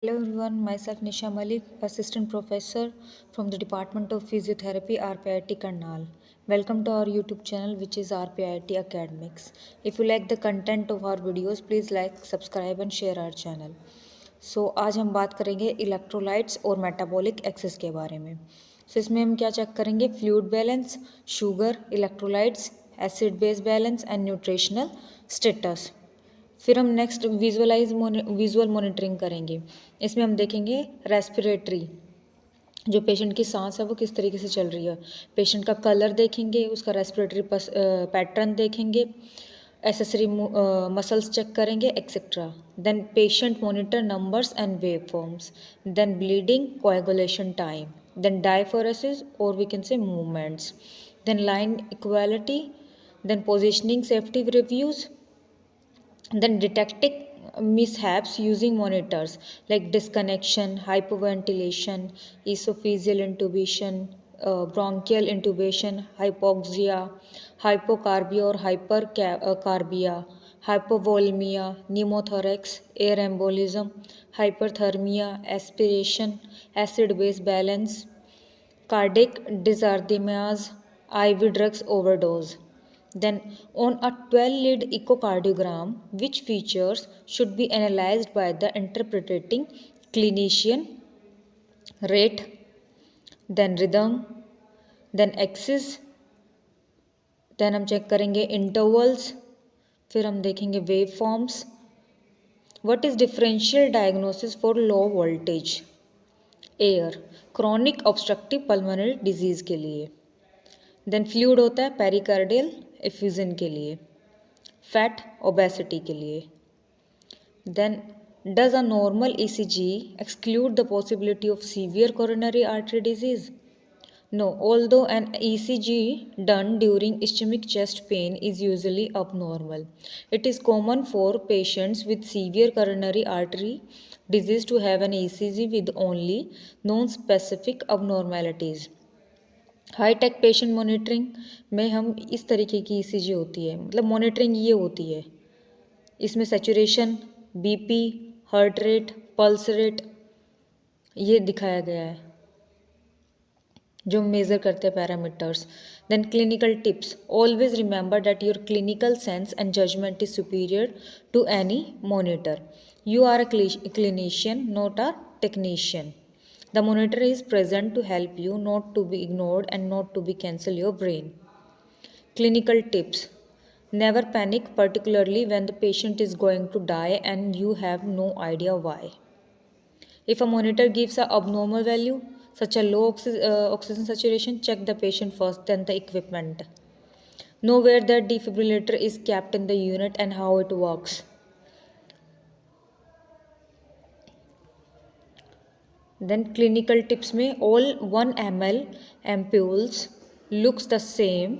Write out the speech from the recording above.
Hello everyone, myself Nisha Malik, Assistant Professor from the Department of Physiotherapy, RPIT Karnal. Welcome to our YouTube channel, which is RPIT Academics. If you like the content of our videos, please like, subscribe and share our channel. आज हम बात करेंगे electrolytes और metabolic access के बारे में. इसमें हम क्या चेक करेंगे? Fluid balance, sugar, electrolytes, acid base balance and nutritional status. फिर हम नेक्स्ट विजुअल मॉनिटरिंग करेंगे. इसमें हम देखेंगे रेस्पिरेटरी, जो पेशेंट की सांस है वो किस तरीके से चल रही है. पेशेंट का कलर देखेंगे, उसका रेस्पिरेटरी पैटर्न देखेंगे, एसेसरी मसल्स चेक करेंगे etcetera. Then patient monitor numbers and wave forms. Then bleeding, coagulation time. Then diaphoresis और we can say movements. Then line equality. Then positioning safety reviews. Then detecting mishaps using monitors like disconnection, hypoventilation, esophageal intubation, bronchial intubation, hypoxia, hypocarbia or hypercarbia, hypovolemia, pneumothorax, air embolism, hyperthermia, aspiration, acid-base balance, cardiac dysarrhythmias, IV drugs overdose. Then, on a 12-lead echocardiogram, which features should be analyzed by the interpreting clinician? Rate, then rhythm, then axis, then हम check करेंगे intervals, फिर हम देखेंगे wave forms. What is differential diagnosis for low voltage air, chronic obstructive pulmonary disease के लिए. Then fluid होता है pericardial effusion के लिए, फैट ओबेसिटी के लिए. Then does a normal ECG exclude the possibility of severe coronary artery disease? No, although an ECG done during ischaemic chest pain is usually abnormal. It is common for patients with severe coronary artery disease to have an ECG with only non-specific abnormalities. Hitech patient monitoring में हम इस तरीके की ECG होती है, मतलब monitoring ये होती है. इसमें saturation, BP, heart rate, pulse rate ये दिखाया गया है जो मेज़र करते हैं parameters. Then clinical tips. Always remember that your clinical sense and judgement is superior to any monitor. You are a clinician, not a technician. The monitor is present to help you, not to be ignored and not to be cancel your brain. Clinical tips. Never panic, particularly when the patient is going to die and you have no idea why. If a monitor gives a abnormal value, such a low oxygen saturation, check the patient first, then the equipment. Know where the defibrillator is kept in the unit and how it works. Then clinical tips में all 1 ml ampoules looks the same